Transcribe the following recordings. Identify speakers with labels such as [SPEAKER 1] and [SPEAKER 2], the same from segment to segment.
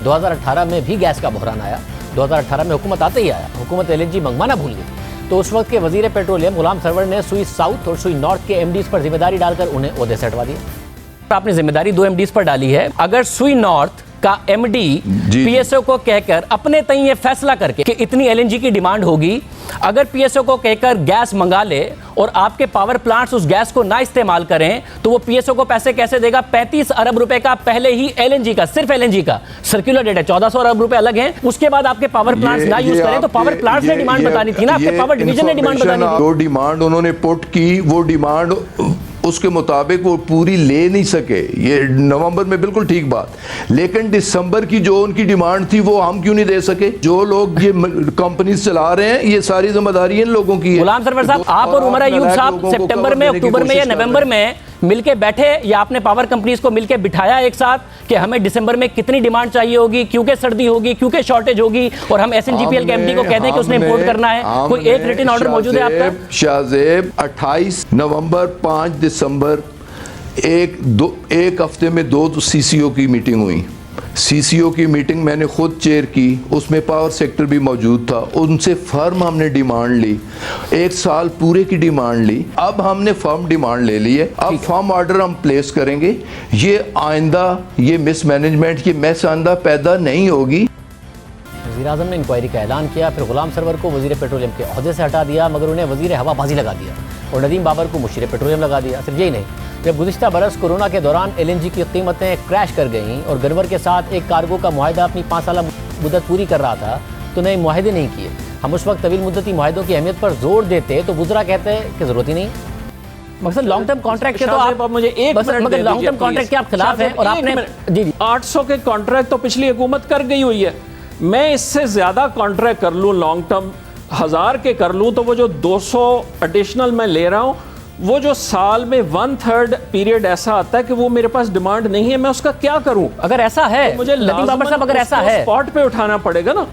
[SPEAKER 1] 2018 में भी गैस का बहरान आया। 2018 में हुकूमत आते ही आया, हुकूमत LNG मंगवाना भूल गई। तो उस वक्त के वजीर पेट्रोलियम गुलाम सरवर ने सुई साउथ और सुई नॉर्थ के MDs पर जिम्मेदारी डालकर उन्हें ओहदे से हटवा दिया। आपने जिम्मेदारी 2 MDs पर डाली है। अगर सुई नॉर्थ का MD PSO को कहकर अपने तय ये फैसला करके कि इतनी LNG की डिमांड होगी, अगर PSO को कहकर गैस मंगा ले और आपके पावर प्लांट्स उस गैस को ना इस्तेमाल करें, तो वो PSO को पैसे कैसे देगा? 35 अरब रुपए का पहले ही LNG का, सिर्फ LNG का सर्कुलर डेट है, 1400 अरब रुपए अलग हैं। उसके बाद आपके पावर प्लांट्स ना यूज करें तो पावर प्लांट्स ने डिमांड बतानी थी ना, आपके पावर डिवीजन ने डिमांड बतानी थी।
[SPEAKER 2] जो डिमांड उन्होंने पुट की, वो डिमांड उसके मुताबिक वो पूरी ले नहीं सके। ये नवंबर में बिल्कुल ठीक बात, लेकिन दिसंबर की जो उनकी डिमांड थी वो हम क्यों नहीं दे सके? जो लोग ये कंपनी चला रहे हैं, ये सारी जिम्मेदारी इन लोगों की है।
[SPEAKER 1] गुलाम सरवर साहब, आप और उमर अयूब साहब सितंबर में, अक्टूबर में या नवंबर में मिलके बैठे, या आपने पावर कंपनीज को मिलके बिठाया एक साथ कि हमें दिसंबर में कितनी डिमांड चाहिए होगी, क्योंकि सर्दी होगी, क्योंकि शॉर्टेज होगी, और हम SNGPL के MD को कह दें कि उसने इंपोर्ट करना है? कोई एक रिटन ऑर्डर मौजूद है आपका?
[SPEAKER 2] शाहजेब 28 नवंबर 5 दिसंबर एक हफ्ते में 2 CCO की मीटिंग हुई। CCO की मीटिंग मैंने खुद चेयर की, उसमें पावर सेक्टर भी मौजूद था। उनसे फर्म हमने डिमांड ली, 1 साल पूरे की डिमांड ली। अब हमने फर्म डिमांड ले ली है, अब फर्म ऑर्डर हम प्लेस करेंगे। ये आइंदा ये मिसमैनेजमेंट, ये मैस आइंदा पैदा नहीं होगी।
[SPEAKER 1] वज़ीर-ए-आज़म ने इंक्वायरी का ऐलान किया, फिर गुलाम सरवर को वज़ीर पेट्रोलियम के ओहदे से हटा दिया, मगर उन्हें वज़ीर हवाबाजी लगा दिया और नदीम बाबर को मुशीर पेट्रोलियम लगा दिया। सिर्फ यही नहीं, जब गुज़िश्ता बरस कोरोना के दौरान LNG की कीमतें क्रैश कर गईं और गनवर के साथ एक कार्गो का मुआहिदा अपनी 5 साल मुद्दत पूरी कर रहा था, तो नए मुआहिदे नहीं किए। हम उस वक्त तवील मुद्दती मुआहिदों की अहमियत पर जोर देते तो वुज़रा कहते कि ज़रूरत ही नहीं। मकसद लॉन्ग टर्म कॉन्ट्रैक्ट के तो आप
[SPEAKER 3] मुझे एक
[SPEAKER 1] मगर लॉन्ग टर्म कॉन्ट्रैक्ट के आप खिलाफ हैं, और आपने जी
[SPEAKER 3] 800 के कॉन्ट्रैक्ट तो पिछली हुकूमत कर गई हुई है। मैं इससे ज्यादा कॉन्ट्रैक्ट कर लूँ, लॉन्ग टर्म 1000 के कर लूँ, तो वो जो 200 एडिशनल मैं ले रहा हूँ, वो जो साल में 1/3 पीरियड ऐसा आता है कि वो मेरे पास डिमांड नहीं है, मैं उसका क्या करूं?
[SPEAKER 1] अगर ऐसा है
[SPEAKER 3] तो मुझे
[SPEAKER 1] नदीम बाबर साहब, अगर ऐसा है
[SPEAKER 3] स्पॉट पे उठाना पड़ेगा ना।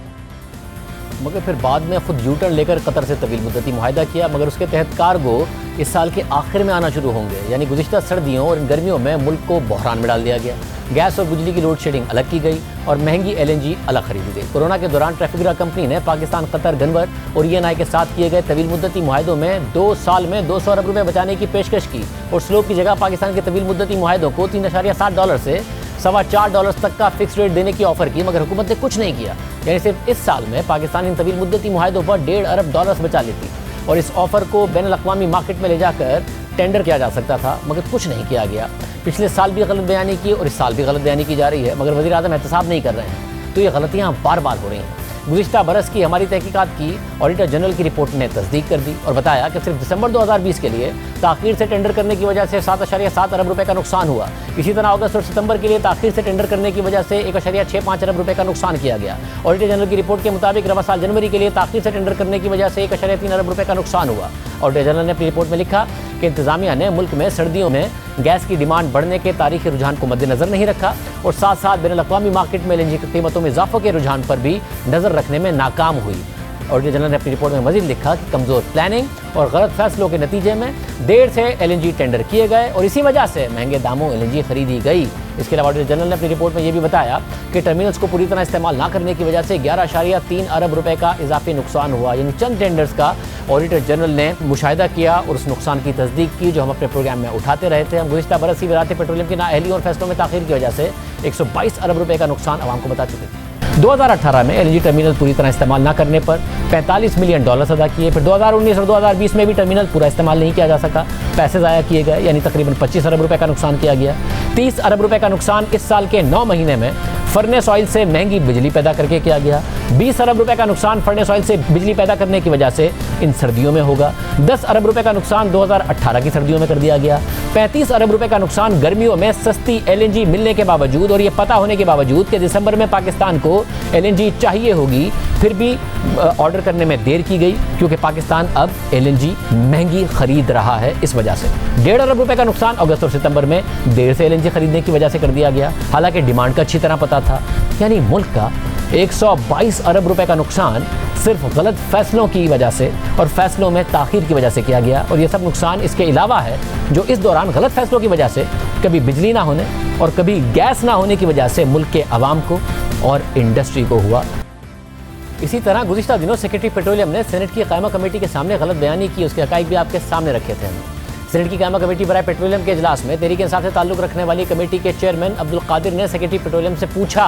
[SPEAKER 1] मगर फिर बाद में खुद यूटर्न लेकर कतर से तवील मुद्दती मुआहिदा किया, मगर उसके तहत कार्गो इस साल के आखिर में आना शुरू होंगे। यानी गुज़िश्ता सर्दियों और गर्मियों में मुल्क को बहरान में डाल दिया गया। गैस और बिजली की लोड शेडिंग अलग की गई और महंगी LNG अलग खरीदी गई। कोरोना के दौरान ट्रैफिकरा कंपनी ने पाकिस्तान, कतर, गनवर और ENI के साथ किए गए तवील मुद्दती मुआहिदों में 2 साल में 200 अरब रुपए बचाने की पेशकश की, और स्लोप की जगह पाकिस्तान के तवील मुद्दती मुआहिदों को $3.60 से $4.25 तक का फिक्स रेट देने की ऑफर की, मगर हुकूमत ने कुछ नहीं किया। यानी सिर्फ इस साल में पाकिस्तान इन तवील मुद्दती मुआहिदों पर $1.5 अरब बचा लेती, और इस ऑफर को बैन अल-अक़वामी मार्केट में ले जाकर टेंडर किया जा सकता था, मगर कुछ नहीं किया गया। पिछले साल भी गलत बयानी की और इस साल भी गलत बयानी की जा रही है, मगर वज़ीर-ए-आज़म एहतसाब नहीं कर रहे हैं, तो ये गलतियाँ बार बार हो रही हैं। गुज़िश्ता बरस की हमारी तहकीकात की ऑडिटर जनरल की रिपोर्ट ने तस्दीक कर दी और बताया कि सिर्फ दिसंबर 2020 के लिए ताख़ीर से टेंडर करने की वजह से 7.7 अरब रुपए का नुकसान हुआ। इसी तरह अगस्त और सितंबर के लिए ताख़ीर से टेंडर करने की वजह से 1.65 अरब रुपए का नुकसान किया गया। ऑडिटर जनरल की रिपोर्ट के मुताबिक रवा साल जनवरी के लिए ताख़ीर से टेंडर करने की वजह से 1.3 अरब रुपए का नुकसान हुआ। ऑडिटर जनरल ने अपनी रिपोर्ट में लिखा कि इंतजामिया ने मुल्क में सर्दियों में गैस की डिमांड बढ़ने के तारीखी रुझान को मद्देनजर नहीं रखा, और साथ साथ बैन अल-अक़वामी मार्केट में LNG की कीमतों में इजाफे के रुझान पर भी नज़र रखने में नाकाम हुई। ऑडिटर जनरल ने अपनी रिपोर्ट में मज़ीद लिखा कि कमज़ोर प्लानिंग और गलत फैसलों के नतीजे में देर से LNG टेंडर किए गए और इसी वजह से महंगे दामों LNG खरीदी गई। इसके अलावा ऑडिटर जनरल ने अपनी रिपोर्ट में यह भी बताया कि टर्मिनल्स को पूरी तरह इस्तेमाल ना करने की वजह से 11.3 अरब रुपए का इजाफी नुकसान हुआ। यानी चंद टेंडर्स का ऑडिटर जनरल ने मुशाहिदा किया और उस नुकसान की तस्दीक की जो हम अपने प्रोग्राम में उठाते रहे थे। हम गुज़िश्ता बरस ही वज़ारत पेट्रोलियम की नाअहली और फैसलों में ताख़ीर की वजह से 122 अरब रुपए का नुकसान आवाम को बता चुके थे। 2018 में LNG टर्मिनल पूरी तरह इस्तेमाल ना करने पर $45 मिलियन अदा किए। फिर 2019 और 2020 में भी टर्मिनल पूरा इस्तेमाल नहीं किया जा सका, पैसे ज़ाया किए गए, यानी तकरीबन 25 अरब रुपए का नुकसान किया गया। 30 अरब रुपए का नुकसान इस साल के 9 महीने में फर्नेस ऑयल से महंगी बिजली पैदा करके किया गया। 20 अरब रुपए का नुकसान फर्नेस ऑयल से बिजली पैदा करने की वजह से इन सर्दियों में होगा। 10 अरब रुपए का नुकसान 2018 की सर्दियों में कर दिया गया। 35 अरब रुपए का नुकसान गर्मियों में सस्ती LNG मिलने के बावजूद और ये पता होने के बावजूद कि दिसंबर में पाकिस्तान को LNG चाहिए होगी, फिर भी ऑर्डर करने में देर की गई क्योंकि पाकिस्तान अब LNG महंगी खरीद रहा है। इस वजह से 1.5 अरब रुपए का नुकसान अगस्त और सितंबर में देर से LNG खरीदने की वजह से कर दिया गया, हालांकि डिमांड का अच्छी तरह पता था। यानी मुल्क का 122 अरब रुपए का नुकसान सिर्फ गलत फैसलों की वजह से और फैसलों में ताख़ीर की वजह से किया गया। और ये सब नुकसान इसके अलावा है जो इस दौरान गलत फैसलों की वजह से कभी बिजली ना होने और कभी गैस ना होने की वजह से मुल्क के अवाम को, और इंडस्ट्री को हुआ। इसी तरह गुज़िश्ता दिनों सेक्रेटरी पेट्रोलियम ने सेनेट की कायमा कमेटी के सामने गलत बयानी की, उसके हक़ाइक़ भी आपके सामने रखे थे हमने। सेनेट की कायमा कमेटी बराए पेट्रोलियम के इजलास में तहरीक इंसाफ से ताल्लुक़ रखने वाली कमेटी के चेयरमैन अब्दुल कादिर ने सेक्रेटरी पेट्रोलियम से पूछा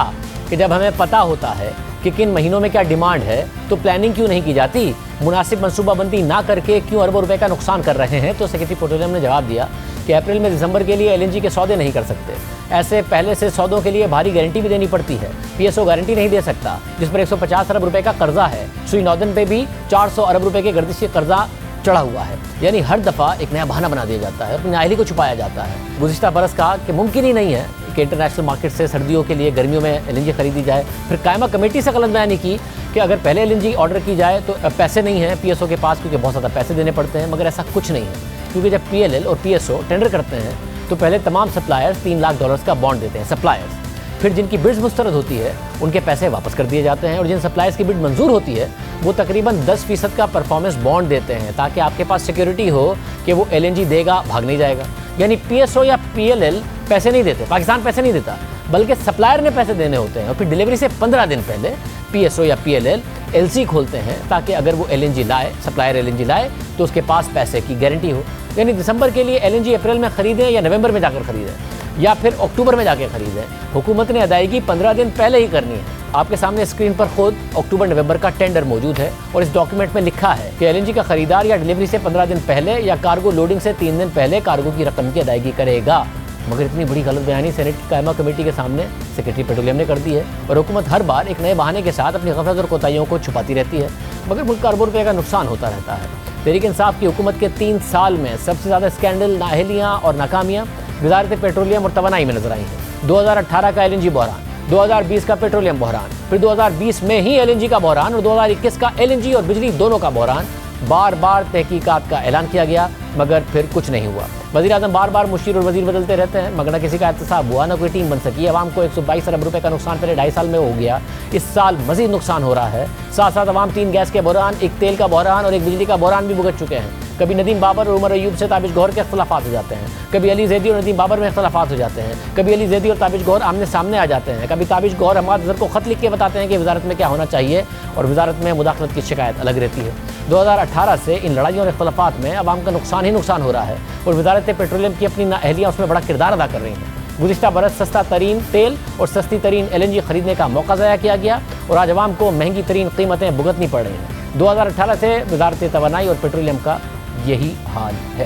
[SPEAKER 1] कि जब हमें पता होता है कि किन महीनों में क्या डिमांड है तो प्लानिंग क्यों नहीं की जाती, मुनासिब मनसूबाबंदी ना करके क्यों अरबों रुपए का नुकसान कर रहे हैं। तो सेक्रेटरी पेट्रोलियम ने जवाब दिया कि अप्रैल में दिसंबर के लिए LNG के सौदे नहीं कर सकते, ऐसे पहले से सौदों के लिए भारी गारंटी भी देनी पड़ती है। PSO गारंटी नहीं दे सकता जिस पर 150 अरब रुपए का कर्जा है। सुई नॉर्दर्न पे भी 400 अरब रुपए के गर्दिशी कर्जा चढ़ा हुआ है। यानी हर दफ़ा एक नया बहाना बना दिया जाता है, अपनी नाअहली को छुपाया जाता है। गुज़िश्ता बरस कहा कि मुमकिन ही नहीं है कि इंटरनेशनल मार्केट से सर्दियों के लिए गर्मियों में LNG खरीदी जाए। फिर कायमा कमेटी से गलत बयानी की कि अगर पहले LNG ऑर्डर की जाए तो पैसे नहीं हैं PSO के पास, क्योंकि बहुत ज़्यादा पैसे देने पड़ते हैं। मगर ऐसा कुछ नहीं है, क्योंकि जब PLL और PSO टेंडर करते हैं तो पहले तमाम सप्लायर्स $3 लाख का बॉन्ड देते हैं सप्लायर्स। फिर जिनकी बिड्स मुस्तरद होती है उनके पैसे वापस कर दिए जाते हैं, और जिन सप्लायर्स की बिड मंजूर होती है वो तकरीबन 10% का परफॉर्मेंस बॉन्ड देते हैं, ताकि आपके पास सिक्योरिटी हो कि वो LNG देगा, भाग नहीं जाएगा। यानी PSO या PLL पैसे नहीं देते, पाकिस्तान पैसे नहीं देता, बल्कि सप्लायर ने पैसे देने होते हैं। और फिर डिलीवरी से 15 दिन पहले PSO या PLL LC खोलते हैं, ताकि अगर वो LNG लाए, सप्लायर LNG लाए, तो उसके पास पैसे की गारंटी हो। यानी दिसंबर के लिए LNG अप्रैल में ख़रीदें या नवंबर में जाकर ख़रीदें या फिर अक्टूबर में जाकर ख़रीदें, हुकूमत ने अदायगी 15 दिन पहले ही करनी है। आपके सामने स्क्रीन पर खुद अक्टूबर नवंबर का टेंडर मौजूद है, और इस डॉक्यूमेंट में लिखा है कि LNG का खरीदार या डिलीवरी से 15 दिन पहले या कार्गो लोडिंग से 3 दिन पहले कार्गो की रकम की अदायगी करेगा। मगर इतनी बड़ी गलत बयानी सेनेट की कायमा कमेटी के सामने सेक्रेटरी पेट्रोलियम ने कर दी है, और हुकूमत हर बार एक नए बहाने के साथ अपनी गफलत और कोताहियों को छुपाती रहती है, मगर मुल्क का अरबों रुपये का नुकसान होता रहता है। तहरीक इंसाफ की हुकूमत के 3 साल में सबसे ज़्यादा स्कैंडल, नाअहलियाँ और नाकामियाँ वज़ारत पेट्रोलियम और तवानाई में नजर आई हैं। 2018 का LNG बहरान, 2020 का पेट्रोलियम बहरान, फिर 2020 में ही LNG का बहरान, और 2021 का LNG और बिजली दोनों का बहरान। बार बार तहकीकात का ऐलान किया गया, मगर फिर कुछ नहीं हुआ। वज़ीर-ए-आज़म बार बार मुशीर और वज़ीर बदलते रहते हैं, मगर न किसी का एहतसाब हुआ, न कोई टीम बन सकी। अवाम को 122 अरब रुपए का नुकसान पहले 2.5 साल में हो गया, इस साल मज़ीद नुकसान हो रहा है। साथ साथ अवाम 3 गैस के बहरान, 1 तेल का बहरान और 1 बिजली का बहरान भी भुगत चुके हैं। कभी नदीम बाबर और उमर अयूब से ताबिश गौहर के अख्तलाफात हो जाते हैं, कभी अली ज़ैदी और नदीम बाबर में अख्तलाफात हो जाते हैं, कभी अली ज़ैदी और ताबिश गौहर आमने सामने आ जाते हैं, कभी ताबिश गौहर हमाद अज़हर को ख़त लिख के बताते हैं कि वज़ारत में क्या होना चाहिए, और वज़ारत में मुदाखलत की शिकायत अलग रहती है। 2018 से इन लड़ाइयों और अख्तलाफात में अवाम का नुकसान ही नुकसान हो रहा है, और वज़ारत पेट्रोलियम की अपनी नाअहलियाँ उसमें बड़ा किरदार अदा कर रही हैं। गुज़िश्ता बरस सस्ता तरीन तेल और सस्ती तरीन LNG खरीदने का मौका ज़ाया किया गया, और आज अवाम को महंगी तरीन कीमतें भुगतनी पड़ रही हैं। 2018 से वज़ारत तवानाई और पेट्रोलियम का यही हाल है।